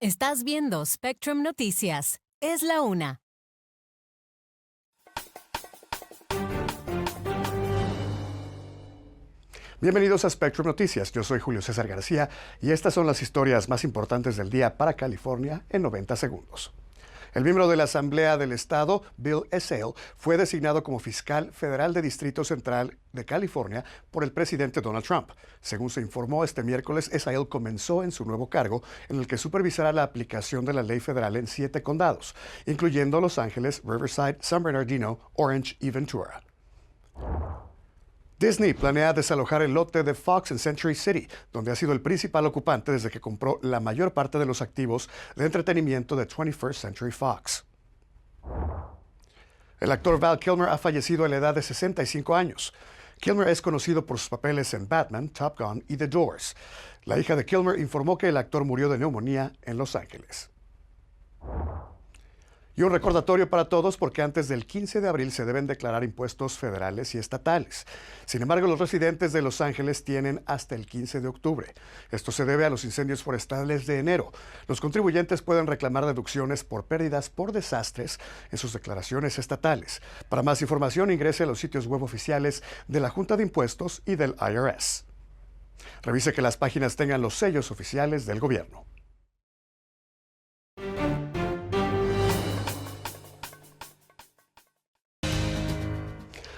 Estás viendo Spectrum Noticias. Es la una. Bienvenidos a Spectrum Noticias. Yo soy Julio César García y estas son las historias más importantes del día para California en 90 segundos. El miembro de la Asamblea del Estado, Bill Essayl, fue designado como fiscal federal de Distrito Central de California por el presidente Donald Trump. Según se informó este miércoles, Essayl comenzó en su nuevo cargo, en el que supervisará la aplicación de la ley federal en 7 condados, incluyendo Los Ángeles, Riverside, San Bernardino, Orange y Ventura. Disney planea desalojar el lote de Fox en Century City, donde ha sido el principal ocupante desde que compró la mayor parte de los activos de entretenimiento de 21st Century Fox. El actor Val Kilmer ha fallecido a la edad de 65 años. Kilmer es conocido por sus papeles en Batman, Top Gun y The Doors. La hija de Kilmer informó que el actor murió de neumonía en Los Ángeles. Y un recordatorio para todos porque antes del 15 de abril se deben declarar impuestos federales y estatales. Sin embargo, los residentes de Los Ángeles tienen hasta el 15 de octubre. Esto se debe a los incendios forestales de enero. Los contribuyentes pueden reclamar deducciones por pérdidas por desastres en sus declaraciones estatales. Para más información, ingrese a los sitios web oficiales de la Junta de Impuestos y del IRS. Revise que las páginas tengan los sellos oficiales del gobierno.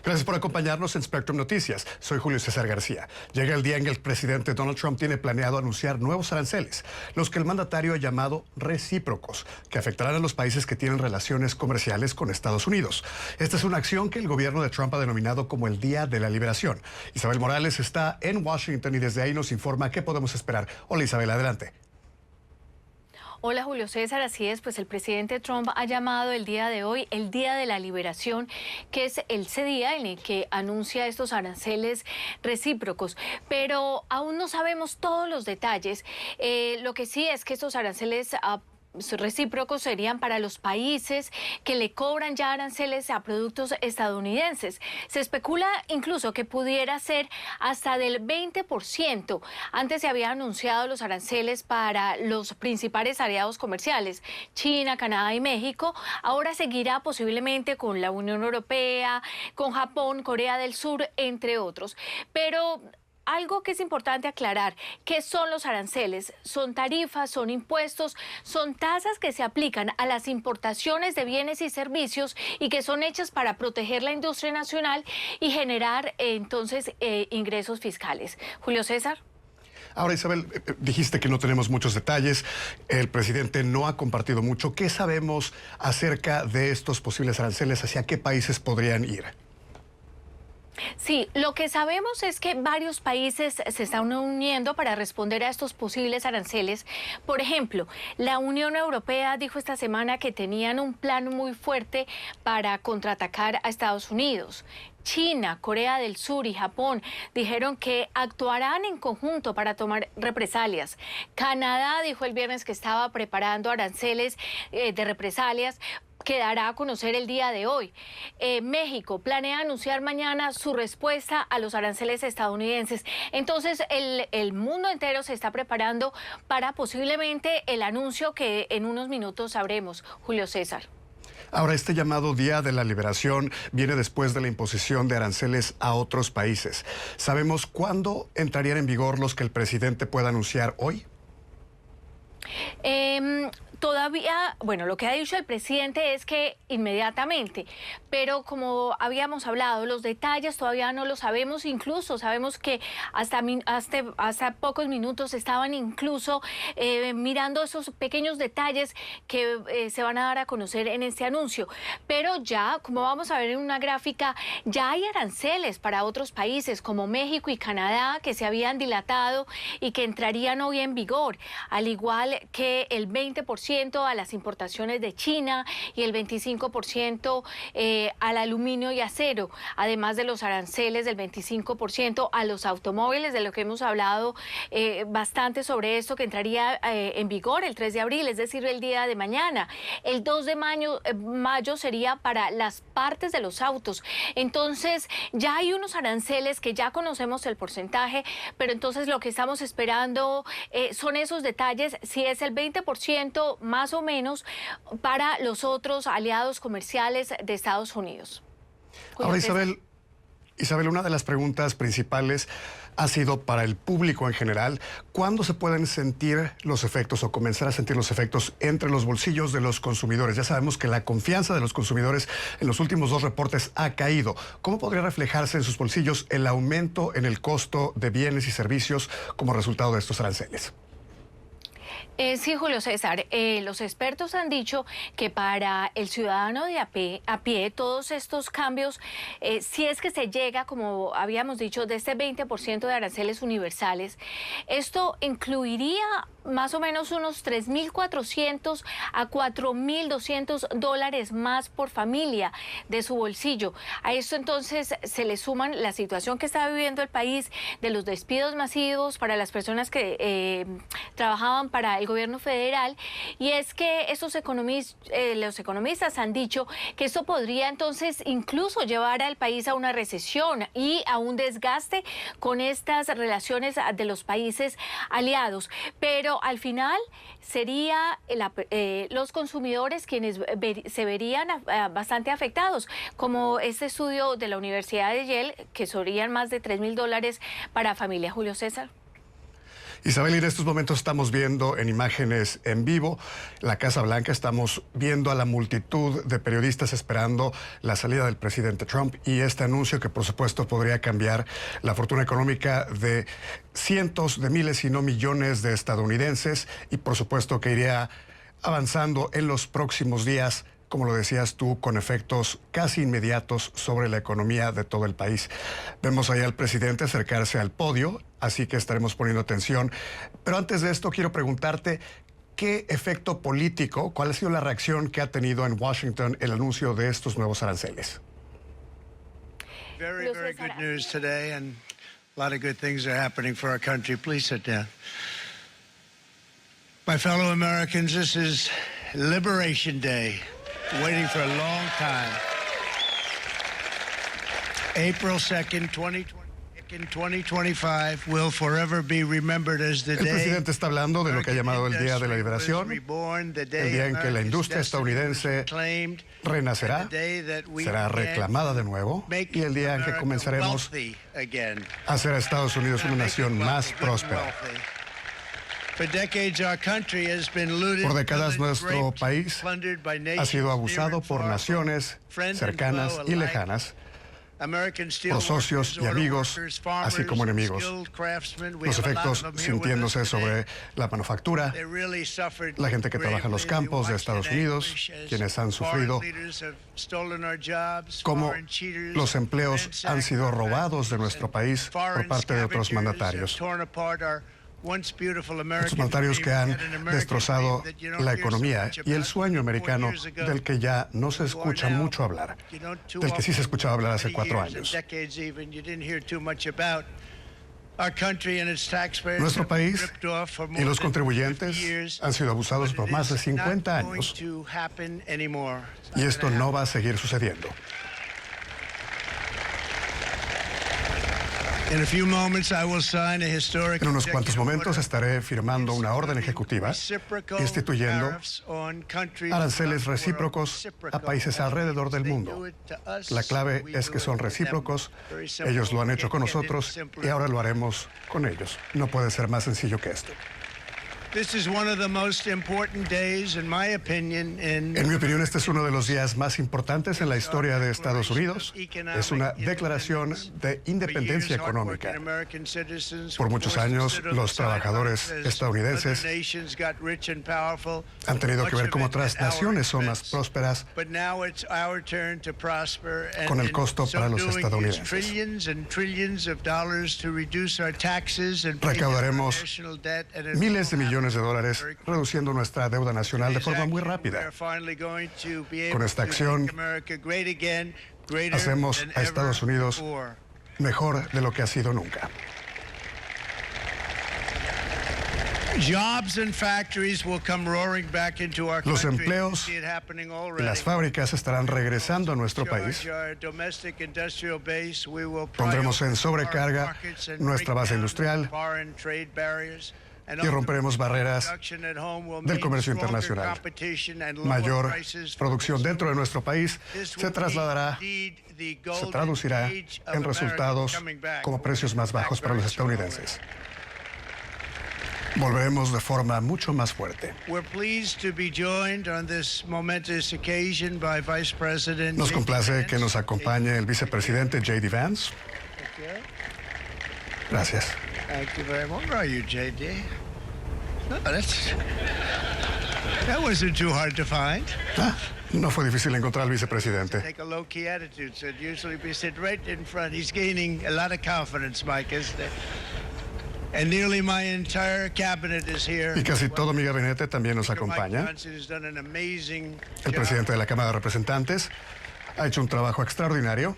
Gracias por acompañarnos en Spectrum Noticias. Soy Julio César García. Llega el día en que el presidente Donald Trump tiene planeado anunciar nuevos aranceles, los que el mandatario ha llamado recíprocos, que afectarán a los países que tienen relaciones comerciales con Estados Unidos. Esta es una acción que el gobierno de Trump ha denominado como el Día de la Liberación. Isabel Morales está en Washington y desde ahí nos informa qué podemos esperar. Hola Isabel, adelante. Hola Julio César, así es, pues el presidente Trump ha llamado el día de hoy el Día de la Liberación, que es ese día en el que anuncia estos aranceles recíprocos, pero aún no sabemos todos los detalles. Lo que sí es que estos aranceles recíprocos serían para los países que le cobran ya aranceles a productos estadounidenses. Se especula incluso que pudiera ser hasta del 20%. Antes se había anunciado los aranceles para los principales aliados comerciales, China, Canadá y México. Ahora seguirá posiblemente con la Unión Europea, con Japón, Corea del Sur, entre otros. Pero algo que es importante aclarar, ¿qué son los aranceles? Son tarifas, son impuestos, son tasas que se aplican a las importaciones de bienes y servicios y que son hechas para proteger la industria nacional y generar entonces ingresos fiscales. Julio César. Ahora, Isabel, dijiste que no tenemos muchos detalles, el presidente no ha compartido mucho. ¿Qué sabemos acerca de estos posibles aranceles? ¿Hacia qué países podrían ir? Sí, lo que sabemos es que varios países se están uniendo para responder a estos posibles aranceles. Por ejemplo, la Unión Europea dijo esta semana que tenían un plan muy fuerte para contraatacar a Estados Unidos. China, Corea del Sur y Japón dijeron que actuarán en conjunto para tomar represalias. Canadá dijo el viernes que estaba preparando aranceles de represalias que dará a conocer el día de hoy. México planea anunciar mañana su respuesta a los aranceles estadounidenses. Entonces, el mundo entero se está preparando para posiblemente el anuncio que en unos minutos sabremos. Julio César. Ahora, este llamado Día de la Liberación viene después de la imposición de aranceles a otros países. ¿Sabemos cuándo entrarían en vigor los que el presidente pueda anunciar hoy? Todavía, bueno, lo que ha dicho el presidente es que inmediatamente, pero como habíamos hablado, los detalles todavía no los sabemos, incluso sabemos que hasta pocos minutos estaban incluso mirando esos pequeños detalles que se van a dar a conocer en este anuncio. Pero ya, como vamos a ver en una gráfica, ya hay aranceles para otros países como México y Canadá que se habían dilatado y que entrarían hoy en vigor, al igual que el 20% 20% a las importaciones de China y el 25% al aluminio y acero, además de los aranceles del 25% a los automóviles, de lo que hemos hablado bastante sobre esto, que entraría en vigor el 3 de abril, es decir, el día de mañana. El 2 de mayo sería para las partes de los autos. Entonces, ya hay unos aranceles que ya conocemos el porcentaje, pero entonces lo que estamos esperando son esos detalles, si es el 20% más o menos para los otros aliados comerciales de Estados Unidos. Ahora, Isabel, una de las preguntas principales ha sido para el público en general, ¿cuándo se pueden sentir los efectos o comenzar a sentir los efectos entre los bolsillos de los consumidores? Ya sabemos que la confianza de los consumidores en los últimos 2 reportes ha caído. ¿Cómo podría reflejarse en sus bolsillos el aumento en el costo de bienes y servicios como resultado de estos aranceles? Sí, Julio César, los expertos han dicho que para el ciudadano de a pie todos estos cambios, si es que se llega, como habíamos dicho, de este 20% de aranceles universales, esto incluiría más o menos unos $3.400 a $4.200 más por familia de su bolsillo. A esto entonces se le suman la situación que está viviendo el país de los despidos masivos para las personas que trabajaban para el gobierno federal, y es que los economistas han dicho que esto podría entonces incluso llevar al país a una recesión y a un desgaste con estas relaciones de los países aliados. Pero al final sería los consumidores quienes se verían bastante afectados, como este estudio de la Universidad de Yale, que serían más de $3.000 para familia. Julio César. Isabel, y en estos momentos estamos viendo en imágenes en vivo la Casa Blanca, estamos viendo a la multitud de periodistas esperando la salida del presidente Trump y este anuncio que por supuesto podría cambiar la fortuna económica de cientos de miles y no millones de estadounidenses y por supuesto que iría avanzando en los próximos días, como lo decías tú, con efectos casi inmediatos sobre la economía de todo el país. Vemos ahí al presidente acercarse al podio, así que estaremos poniendo atención. Pero antes de esto, quiero preguntarte, ¿qué efecto político, cuál ha sido la reacción que ha tenido en Washington el anuncio de estos nuevos aranceles? Very, very good news today, and a lot of good things are happening for our country. Please sit down. My fellow Americans, this is Liberation Day. Waiting for a long time. April 2nd, 2025 will forever be remembered as the day. El presidente está hablando de lo que ha llamado el Día de la Liberación, el día en que la industria estadounidense renacerá, será reclamada de nuevo y el día en que comenzaremos a hacer a Estados Unidos una nación más próspera. Por décadas nuestro país ha sido abusado por naciones cercanas y lejanas, por socios y amigos, así como enemigos. Los efectos sintiéndose sobre la manufactura, la gente que trabaja en los campos de Estados Unidos, quienes han sufrido, cómo los empleos han sido robados de nuestro país por parte de otros mandatarios. Estos mandatarios que han destrozado la economía y el sueño americano del que ya no se escucha mucho hablar, del que sí se escuchaba hablar hace 4 años. Nuestro país y los contribuyentes han sido abusados por más de 50 años y esto no va a seguir sucediendo. En unos cuantos momentos estaré firmando una orden ejecutiva instituyendo aranceles recíprocos a países alrededor del mundo. La clave es que son recíprocos, ellos lo han hecho con nosotros y ahora lo haremos con ellos. No puede ser más sencillo que esto. En mi opinión, este es uno de los días más importantes en la historia de Estados Unidos. Es una declaración de independencia económica. Por muchos años, los trabajadores estadounidenses han tenido que ver cómo otras naciones son más prósperas con el costo para los estadounidenses. Recaudaremos miles de millones millones de dólares, reduciendo nuestra deuda nacional de forma muy rápida. Con esta acción, hacemos a Estados Unidos mejor de lo que ha sido nunca. Los empleos y las fábricas estarán regresando a nuestro país. Pondremos en sobrecarga nuestra base industrial y romperemos barreras del comercio internacional. Mayor producción dentro de nuestro país se traducirá en resultados como precios más bajos para los estadounidenses. Volveremos de forma mucho más fuerte. Nos complace que nos acompañe el vicepresidente J.D. Vance. Gracias. Thank you very much. Where are you, J.D.? No, that wasn't too hard to find. No fue difícil encontrar al vicepresidente. Take a low-key attitude. So usually we sit right in front. He's gaining a lot of confidence, Mike, isn't it? And nearly my entire cabinet is here. Y casi todo mi gabinete también nos acompaña. El presidente de la Cámara de Representantes ha hecho un trabajo extraordinario.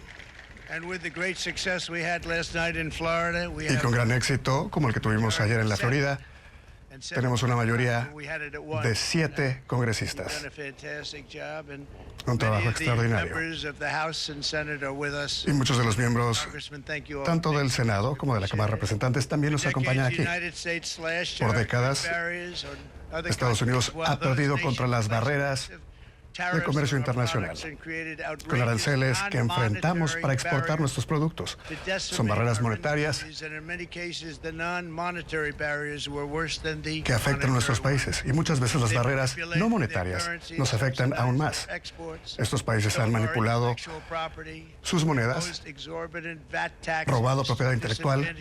Y con gran éxito, como el que tuvimos ayer en la Florida, tenemos una mayoría de 7 congresistas. Un trabajo extraordinario. Y muchos de los miembros, tanto del Senado como de la Cámara de Representantes, también nos acompañan aquí. Por décadas, Estados Unidos ha perdido contra las barreras de comercio internacional, con aranceles que enfrentamos para exportar nuestros productos. Son barreras monetarias que afectan a nuestros países, y muchas veces las barreras no monetarias nos afectan aún más. Estos países han manipulado sus monedas, robado propiedad intelectual,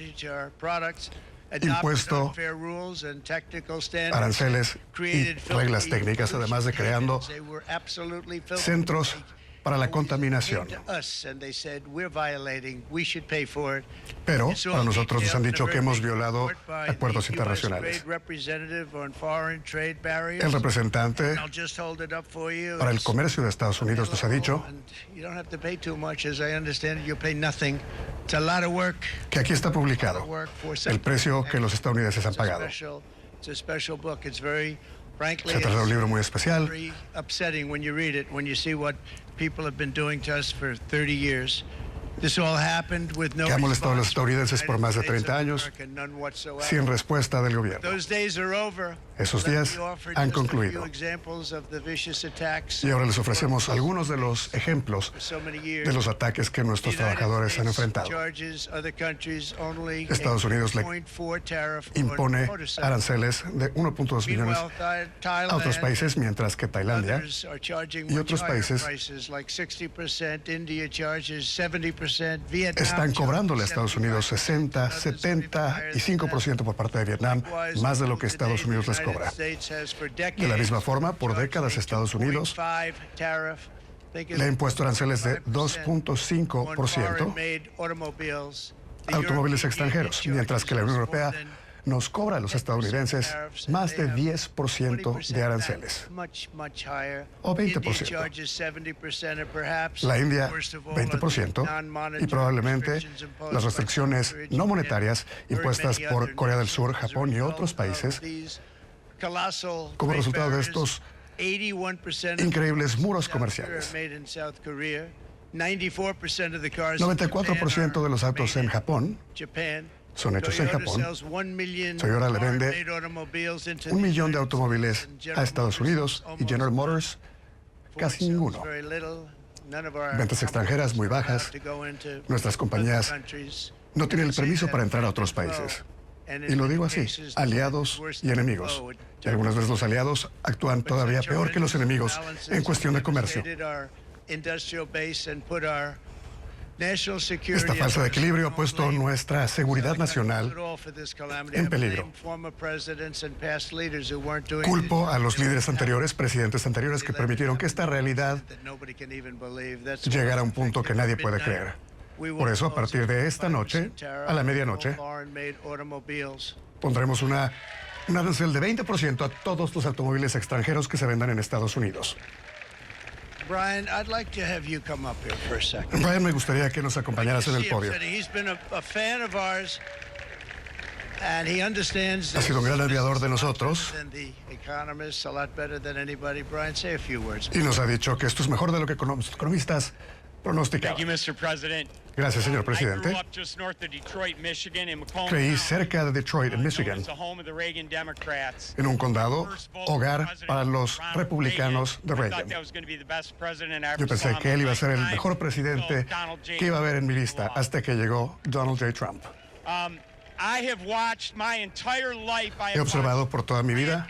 impuesto aranceles y reglas técnicas, además de creando centros para la contaminación. Pero para nosotros nos han dicho que hemos violado acuerdos internacionales. El representante para el comercio de Estados Unidos nos ha dicho que aquí está publicado el precio que los estadounidenses han pagado. Se trata de un libro muy especial. Que ha molestado a los estadounidenses por más de 30 años sin respuesta del gobierno. Esos días han concluido. Y ahora les ofrecemos algunos de los ejemplos de los ataques que nuestros trabajadores han enfrentado. Estados Unidos le impone aranceles de 1.2 millones a otros países, mientras que Tailandia y otros países están cobrándole a Estados Unidos 60, 75% por parte de Vietnam, más de lo que Estados Unidos les cobra. De la misma forma, por décadas Estados Unidos le ha impuesto aranceles de 2.5% a automóviles extranjeros, mientras que la Unión Europea nos cobra a los estadounidenses más de 10% de aranceles, o 20%. La India, 20%, y probablemente las restricciones no monetarias impuestas por Corea del Sur, Japón y otros países, como resultado de estos increíbles muros comerciales. 94% de los autos en Japón son hechos en Japón. Toyota le vende 1 millón de automóviles a Estados Unidos y General Motors casi ninguno. Ventas extranjeras muy bajas. Nuestras compañías no tienen el permiso para entrar a otros países. Y lo digo así, aliados y enemigos. Y algunas veces los aliados actúan todavía peor que los enemigos en cuestión de comercio. Esta falta de equilibrio ha puesto nuestra seguridad nacional en peligro. Culpo a los líderes anteriores, presidentes anteriores, que permitieron que esta realidad llegara a un punto que nadie puede creer. Por eso, a partir de esta noche, a la medianoche, pondremos una un arancel de 20% a todos los automóviles extranjeros que se vendan en Estados Unidos. Brian, I'd like to have you come up here for a second. Brian, me gustaría que nos acompañaras en el podio. He's been a fan of ours, and he understands. Ha sido un gran aviador de nosotros. And the economists a lot better than anybody. Brian, say a few words. Y nos ha dicho que esto es mejor de lo que los economistas pronosticaban. Thank you, Mr. President. Gracias, señor presidente. I grew up just north of Detroit, Michigan, in Macomb Creí County, cerca de Detroit, en Michigan, known as the home of the Reagan Democrats. en un condado, hogar para los Ronald republicanos de Reagan. I thought Reagan. that was going to be the best president I ever Yo pensé saw que in él my iba a ser el lifetime. mejor presidente So, Donald J. que iba a haber en mi lista Trump. hasta que llegó Donald J. Trump. I have watched my entire life. I He have observado watched por toda mi vida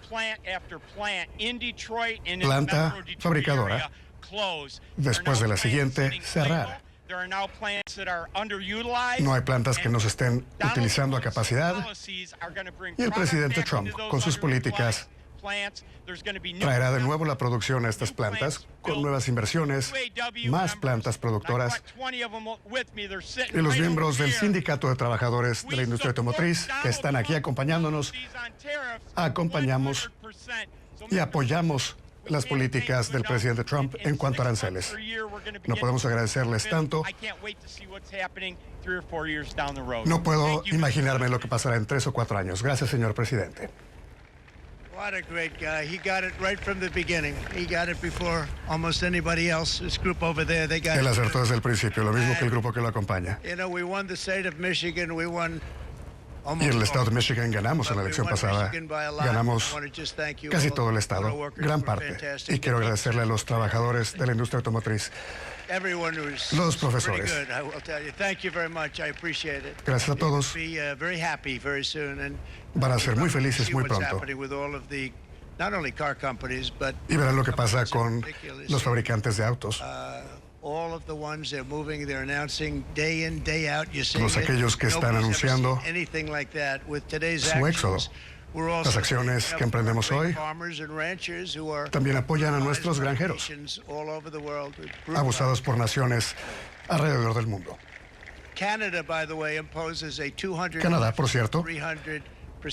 plant after plant in Detroit and in planta the Metro Detroit fabricadora, area close. después There de are la now siguiente, plants sitting cerrar. idle. There are now plants that are underutilized. No hay plantas que no se estén Donald utilizando a Trump's capacidad. policies are gonna bring Y el product presidente back Trump, into those con sus políticas, plants. There's gonna be new traerá de plants, nuevo la producción a estas plantas con nuevas inversiones, UAW más members. plantas productoras. I brought 20 of them with me. They're sitting Y los right miembros over del here. Sindicato de Trabajadores de la Industria Automotriz que están aquí acompañándonos, acompañamos y apoyamos las políticas del presidente Trump en cuanto a aranceles. No podemos agradecerles tanto. No puedo imaginarme lo que pasará en 3 o 4 años. Gracias, señor presidente. What a great guy. He got it right from the beginning. He got it before almost anybody else. This group over there, they got Él it. acertó desde el principio, lo mismo que el grupo que lo acompaña. You know, we won the state of Michigan. We won Y almost en el estado de all. Michigan ganamos en la But we elección won pasada. Michigan by a lot. Ganamos I want to just thank you casi all. todo el Auto estado, workers gran were parte. fantastic. Y quiero agradecerle a los trabajadores de la industria automotriz. Everyone who's Los pretty profesores. good, I will tell you. Thank you very much. I appreciate it. Gracias a todos. Be very happy very soon, and Van a ser muy felices see muy what's pronto. happening with all of the not only car companies, but Y verán lo que pasa companies in con particular. los fabricantes de autos. All of the ones they're moving, they're announcing day in, day out. You're seeing Todos it. aquellos que están Nobody's ever anunciando seen anything like that with today's su éxodo. actions. We're also Las acciones que emprendemos hoy farmers and ranchers who are también apoyan a nuestros granjeros, all over the world. abusados por naciones alrededor del mundo. Canada, by the way, imposes a 200 Canadá, por cierto, 300%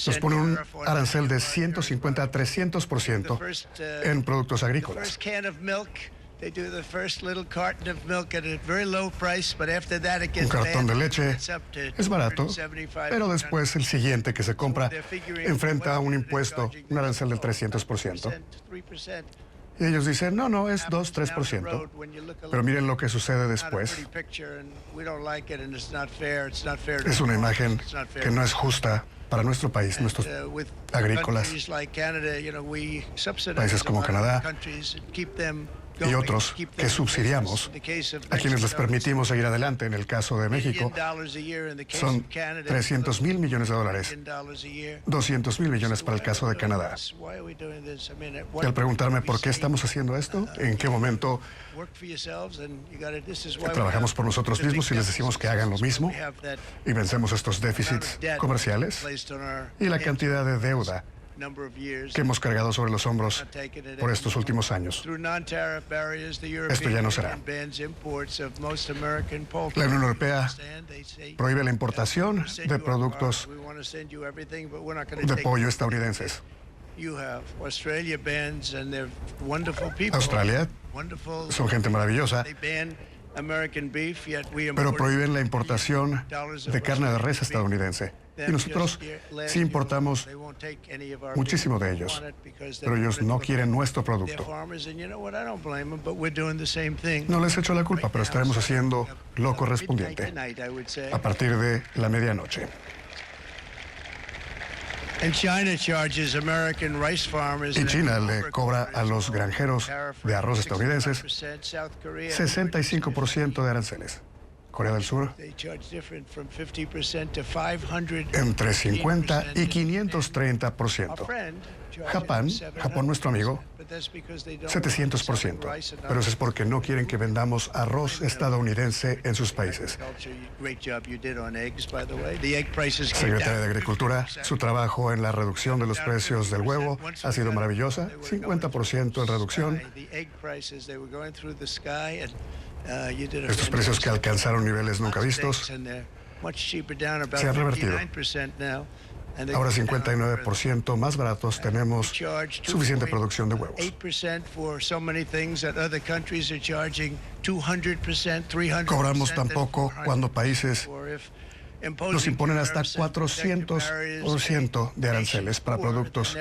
nos pone un tariff on arancel de the 150 a 300% first, en productos the agrícolas. first can of milk. They do the first little carton of milk at a very low price, but after that it Un gets cartón de bad. leche It's up to es barato, 275, pero después el siguiente que se compra enfrenta a un impuesto, un arancel del 300%. 3%. Y ellos dicen, no, es 2-3%. Pero miren lo que sucede después. Es una imagen que no es justa para nuestro país, nuestros agrícolas, países como Canadá y otros que subsidiamos, a quienes les permitimos seguir adelante. En el caso de México, son 300 mil millones de dólares, 200 mil millones para el caso de Canadá. Y al preguntarme por qué estamos haciendo esto, en qué momento trabajamos por nosotros mismos y les decimos que hagan lo mismo y vencemos estos déficits comerciales y la cantidad de deuda que hemos cargado sobre los hombros por estos últimos años. Esto ya no será. La Unión Europea prohíbe la importación de productos de pollo estadounidenses. Australia son gente maravillosa, pero prohíben la importación de carne de res estadounidense. Y nosotros sí importamos muchísimo de ellos, pero ellos no quieren nuestro producto. No les echo la culpa, pero estaremos haciendo lo correspondiente a partir de la medianoche. Y China le cobra a los granjeros de arroz estadounidenses 65% de aranceles. Corea del Sur entre 50 y 530%. Japón, nuestro amigo, 700%. Pero eso es porque no quieren que vendamos arroz estadounidense en sus países. Secretaria de Agricultura, su trabajo en la reducción de los precios del huevo ha sido maravillosa. 50% en reducción. Estos precios que alcanzaron niveles nunca vistos se han revertido. Ahora 59% más baratos, tenemos suficiente producción de huevos. 8% for so many things that other countries are charging 200%, 300%. Cobramos tan poco cuando países nos imponen hasta 400% de aranceles para productos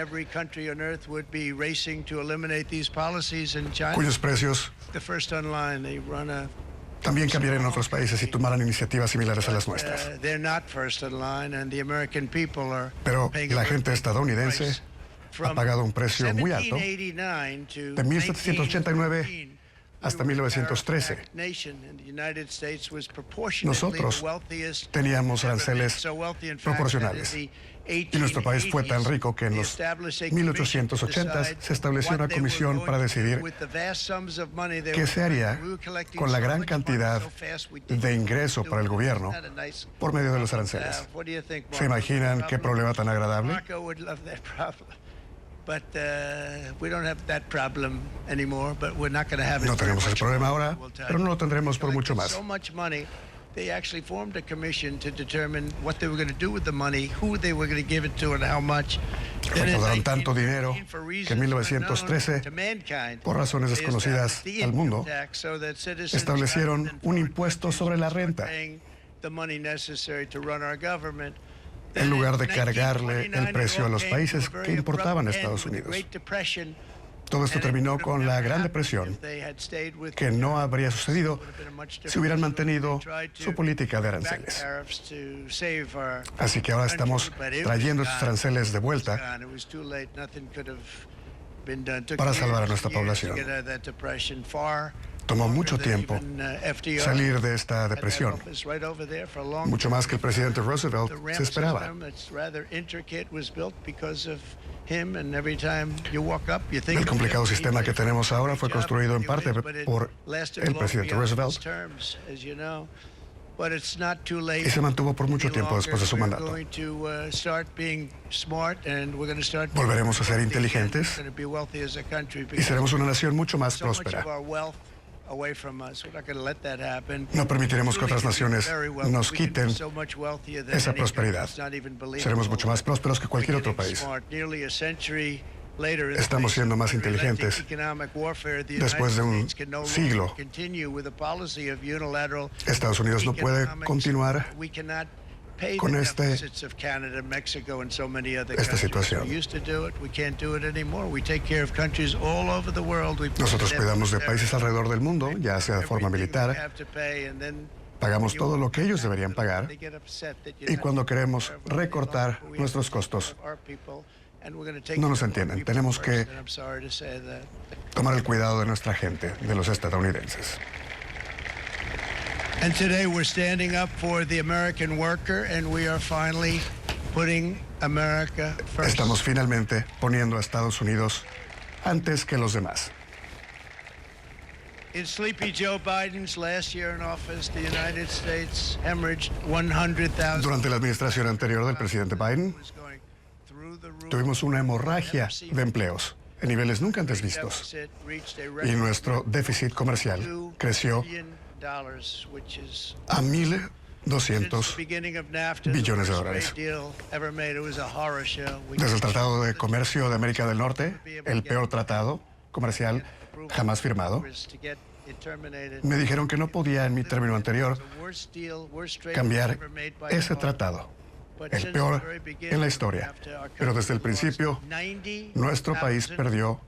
cuyos precios también cambiarían en otros países si tomaran iniciativas similares a las nuestras. Pero la gente estadounidense ha pagado un precio muy alto de 1789 hasta 1913. Nosotros teníamos aranceles proporcionales y nuestro país fue tan rico que en los 1880s se estableció una comisión para decidir qué se haría con la gran cantidad de ingreso para el gobierno por medio de los aranceles. ¿Se imaginan qué problema tan agradable? No tenemos ese problema ahora, pero no lo tendremos por mucho más. They actually formed a commission to determine what they were going to do with the money, who they were going to give it to, and how much. Recaudaron tanto dinero que en 1913, por razones desconocidas al mundo, establecieron un impuesto sobre la renta en lugar de cargarle el precio a los países que importaban a Estados Unidos. Todo esto terminó con la Gran Depresión, que no habría sucedido si hubieran mantenido su política de aranceles. Así que ahora estamos trayendo estos aranceles de vuelta para salvar a nuestra población. Tomó mucho tiempo salir de esta depresión, mucho más que el presidente Roosevelt se esperaba. El complicado sistema que tenemos ahora fue construido en parte por el presidente Roosevelt y se mantuvo por mucho tiempo después de su mandato. Volveremos a ser inteligentes y seremos una nación mucho más próspera. No permitiremos que otras naciones nos quiten esa prosperidad. Seremos mucho más prósperos que cualquier otro país. Estamos siendo más inteligentes. Después de un siglo, Estados Unidos no puede continuar con esta situación. Nosotros cuidamos de países alrededor del mundo, ya sea de forma militar. Pagamos todo lo que ellos deberían pagar. Y cuando queremos recortar nuestros costos, no nos entienden. Tenemos que tomar el cuidado de nuestra gente, de los estadounidenses. And today we're standing up for the American worker, and we are finally putting America first. Estamos finalmente poniendo a Estados Unidos antes que los demás. In Sleepy Joe Biden's last year in office, the United States hemorrhaged 100,000. Durante la administración anterior del presidente Biden, tuvimos una hemorragia de empleos en niveles nunca antes vistos. Y nuestro déficit comercial creció a 1.200 billones de dólares. Desde el Tratado de Comercio de América del Norte, el peor tratado comercial jamás firmado, me dijeron que no podía en mi término anterior cambiar ese tratado, el peor en la historia. Pero desde el principio, nuestro país perdió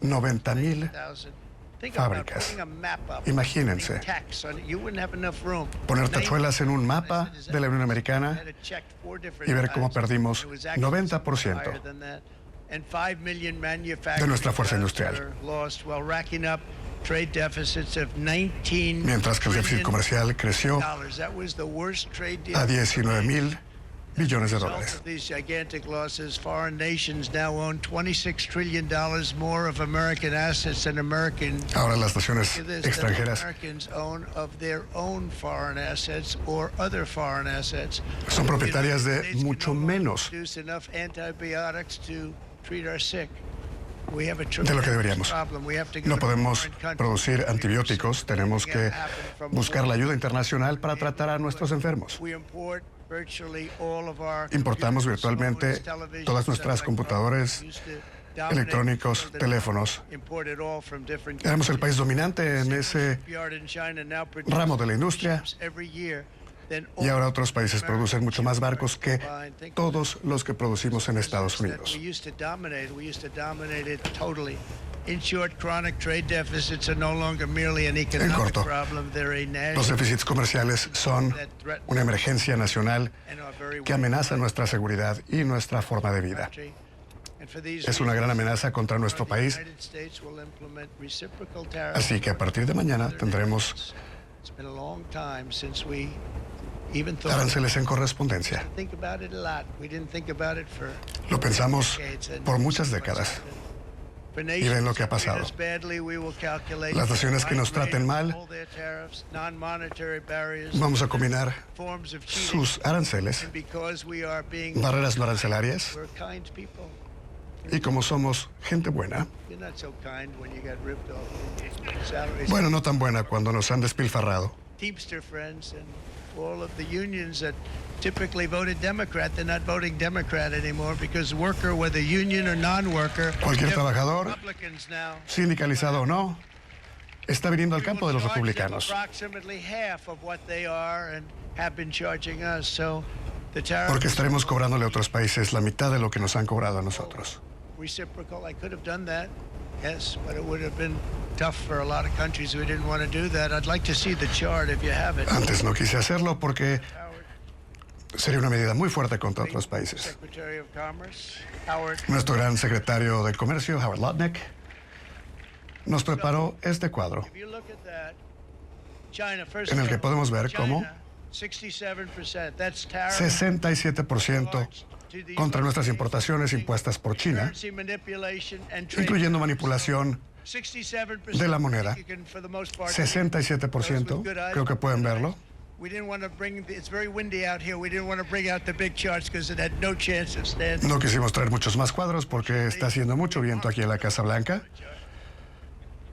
90,000 fábricas. Imagínense poner tachuelas en un mapa de la Unión Americana y ver cómo perdimos 90% de nuestra fuerza industrial, mientras que el déficit comercial creció a 19,000 billones de dólares. Ahora las naciones extranjeras son propietarias de mucho menos de lo que deberíamos. No podemos producir antibióticos, tenemos que buscar la ayuda internacional para tratar a nuestros enfermos. Importamos virtualmente todas nuestras computadoras, electrónicos, teléfonos. Éramos el país dominante en ese ramo de la industria y ahora otros países producen mucho más barcos que todos los que producimos en Estados Unidos. En corto, los déficits comerciales son una emergencia nacional que amenaza nuestra seguridad y nuestra forma de vida. Es una gran amenaza contra nuestro país, así que a partir de mañana tendremos aranceles en correspondencia. Lo pensamos por muchas décadas. Y ven lo que ha pasado. Las naciones que nos traten mal, vamos a combinar sus aranceles, barreras no arancelarias, y como somos gente buena, bueno, no tan buena cuando nos han despilfarrado. All of the unions that typically voted Democrat, they're not voting Democrat anymore because worker, whether union or non-worker, cualquier trabajador, Republicans now, sindicalizado o no, está viniendo al campo de los republicanos. Porque estaremos cobrándole a otros países la mitad de lo que nos han cobrado a nosotros. Reciprocal, I could have done that. Yes, but it would have been tough for a lot of countries. We didn't want to do that. I'd like to see the chart if you have it. Antes no quise hacerlo porque sería una medida muy fuerte contra otros países. Secretary of Commerce, Howard. Nuestro gran secretario de Comercio, Howard Lutnick, nos preparó este cuadro If you look at that, China, first en el of que all, podemos ver cómo China, 67%. That's tariff 67% contra nuestras importaciones impuestas por China, currency manipulation and trade. incluyendo manipulación 67% de la moneda. for the most part. 67%, creo que pueden verlo. We didn't want to bring, it's very windy out here. We didn't want to bring out the big charts because it had no chance of standing. No quisimos traer muchos más cuadros porque está haciendo mucho viento aquí en la Casa Blanca.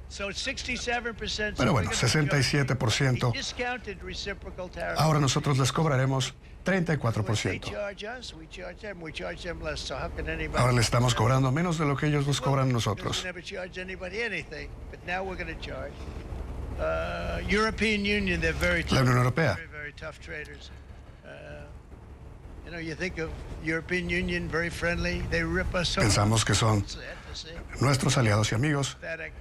So 67%. Pero bueno, 67%. Discounted reciprocal tariff. Ahora nosotros les cobraremos They 34%. charge us, we charge them less. So how can anybody? Ahora le estamos cobrando menos de lo que ellos nos cobran a nosotros. Never charge anybody anything, but now we're going to charge. European Union, they're very tough. La Unión Europea. Very, very tough traders. You know, you think of European Union, very friendly. They rip us off. Pensamos que son Sad to see. nuestros aliados y amigos, Pathetic.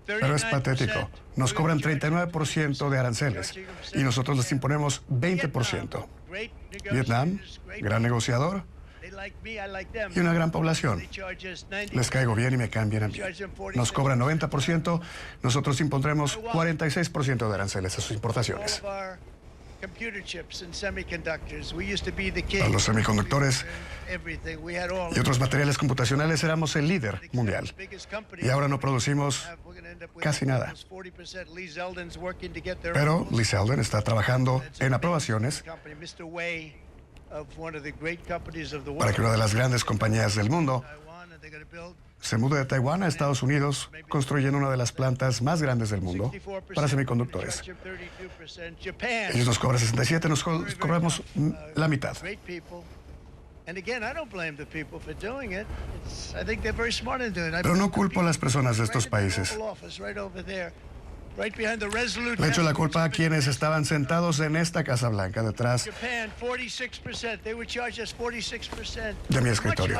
pero es patético. Nos cobran 39% de aranceles y nosotros les imponemos 20%. Vietnam, gran negociador y una gran población. Les caigo bien y me caen bien a mí. Nos cobran 90%, nosotros impondremos 46% de aranceles a sus importaciones. Para los semiconductores y otros materiales computacionales éramos el líder mundial. Y ahora no producimos casi nada. Pero Lee Zeldin está trabajando en aprobaciones para que una de las grandes compañías del mundo se mude de Taiwán a Estados Unidos, construyendo una de las plantas más grandes del mundo para semiconductores. Ellos nos cobran 67, nosotros cobramos la mitad. Pero no culpo a las personas de estos países. Le echo la culpa a quienes estaban sentados en esta Casa Blanca detrás de mi escritorio.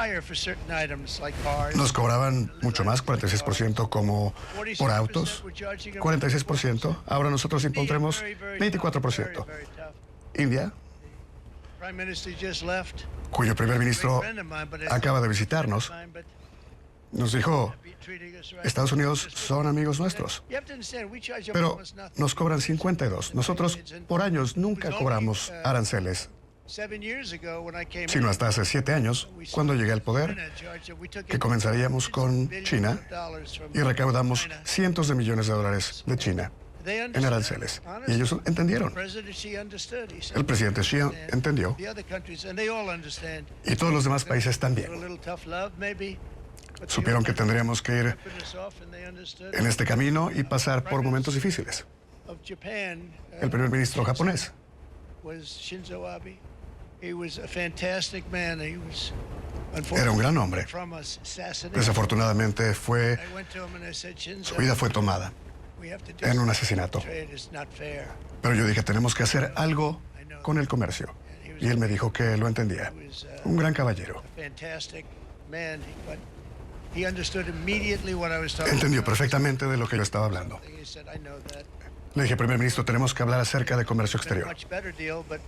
Nos cobraban mucho más, 46% como por autos, 46%. Ahora nosotros impondremos 24%. India, cuyo primer ministro acaba de visitarnos, nos dijo, Estados Unidos son amigos nuestros, pero nos cobran 52. Nosotros por años nunca cobramos aranceles, sino hasta hace 7 años, cuando llegué al poder, que comenzaríamos con China y recaudamos cientos de millones de dólares de China en aranceles. Y ellos entendieron. El presidente Xi entendió y todos los demás países también. Supieron que tendríamos que ir en este camino y pasar por momentos difíciles. El primer ministro japonés He was a fantastic man. He was Era un gran hombre. from us, assassinated. Desafortunadamente I went to him and I said, su Shinzo, vida fue tomada we have to do en un something. asesinato. Trade is not fair. Pero yo dije, tenemos que hacer algo con el comercio. Y él me dijo que lo entendía. Un gran caballero. Fantastic man, but he understood immediately what I was talking Entendió about. perfectamente de lo que yo estaba hablando. He said, I know that. Le dije, primer ministro, tenemos que hablar acerca de comercio Been a exterior. much better deal, but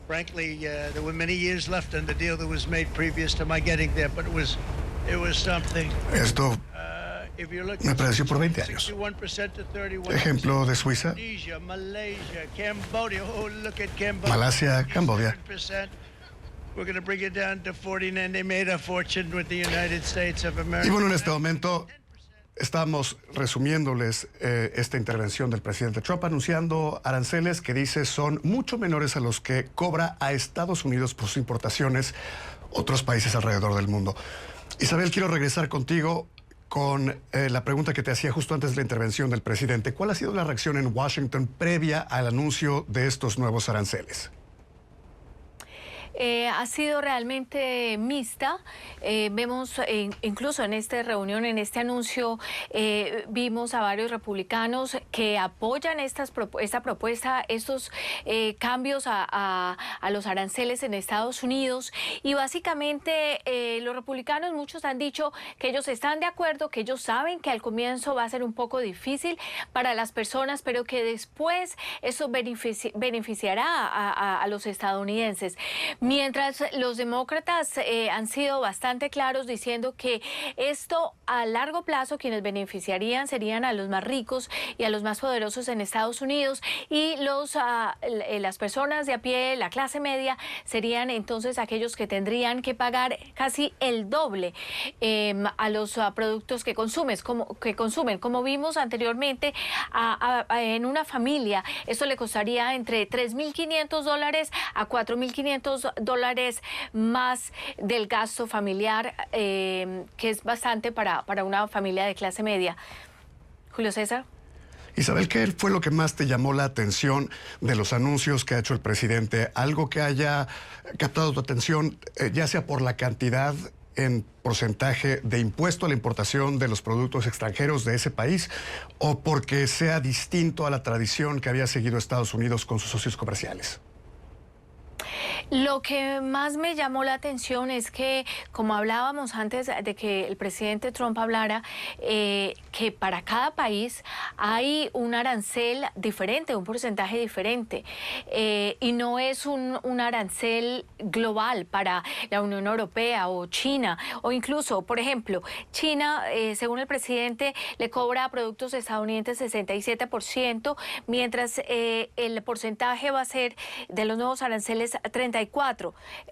frankly, there were many years left on the deal that was made previous to my getting there, but it was something. Esto If you look me at pareció por 20 años. 61% to 31%. Ejemplo de Suiza, Indonesia, Malaysia, Cambodia. Oh, look at Cambodia. Malasia, Cambodia. 57%. We're going to bring it down to 49. They made a fortune with the United States of America. Y bueno, en este momento estamos resumiéndoles esta intervención del presidente Trump anunciando aranceles que dice son mucho menores a los que cobra a Estados Unidos por sus importaciones otros países alrededor del mundo. Isabel, quiero regresar contigo con la pregunta que te hacía justo antes de la intervención del presidente. ¿Cuál ha sido la reacción en Washington previa al anuncio de estos nuevos aranceles? Ha sido realmente mixta. Vemos incluso en esta reunión, en este anuncio, vimos a varios republicanos que apoyan esta propuesta, estos cambios a los aranceles en Estados Unidos. Y básicamente los republicanos, muchos han dicho que ellos están de acuerdo, que ellos saben que al comienzo va a ser un poco difícil para las personas, pero que después eso beneficiará a los estadounidenses. Mientras los demócratas han sido bastante claros diciendo que esto a largo plazo quienes beneficiarían serían a los más ricos y a los más poderosos en Estados Unidos, y las personas de a pie, la clase media, serían entonces aquellos que tendrían que pagar casi el doble a los productos que consumen. Como vimos anteriormente, en una familia esto le costaría entre $3.500 a $4.500 más del gasto familiar, que es bastante para una familia de clase media. Julio César. Isabel, ¿qué fue lo que más te llamó la atención de los anuncios que ha hecho el presidente? ¿Algo que haya captado tu atención, ya sea por la cantidad en porcentaje de impuesto a la importación de los productos extranjeros de ese país, o porque sea distinto a la tradición que había seguido Estados Unidos con sus socios comerciales? Lo que más me llamó la atención es que, como hablábamos antes de que el presidente Trump hablara, que para cada país hay un arancel diferente, un porcentaje diferente, y no es un arancel global para la Unión Europea o China, o incluso, por ejemplo, China, según el presidente, le cobra a productos estadounidenses 67%, mientras el porcentaje va a ser de los nuevos aranceles 34%.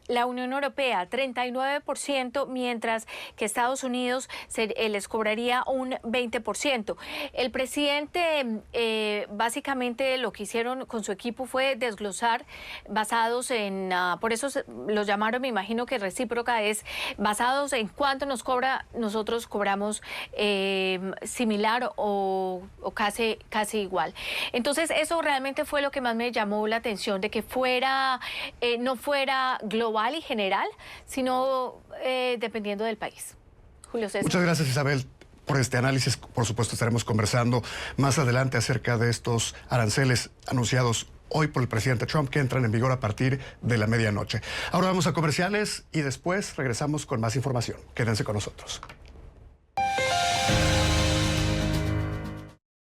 La Unión Europea 39%, mientras que Estados Unidos les cobraría un 20%. El presidente básicamente lo que hicieron con su equipo fue desglosar basados en, por eso los llamaron, me imagino que recíproca, es basados en cuánto nos cobra, nosotros cobramos similar o casi igual. Entonces eso realmente fue lo que más me llamó la atención, de que fuera no fuera global y general, sino dependiendo del país. Julio César. Muchas gracias, Isabel, por este análisis. Por supuesto, estaremos conversando más adelante acerca de estos aranceles anunciados hoy por el presidente Trump, que entran en vigor a partir de la medianoche. Ahora vamos a comerciales y después regresamos con más información. Quédense con nosotros.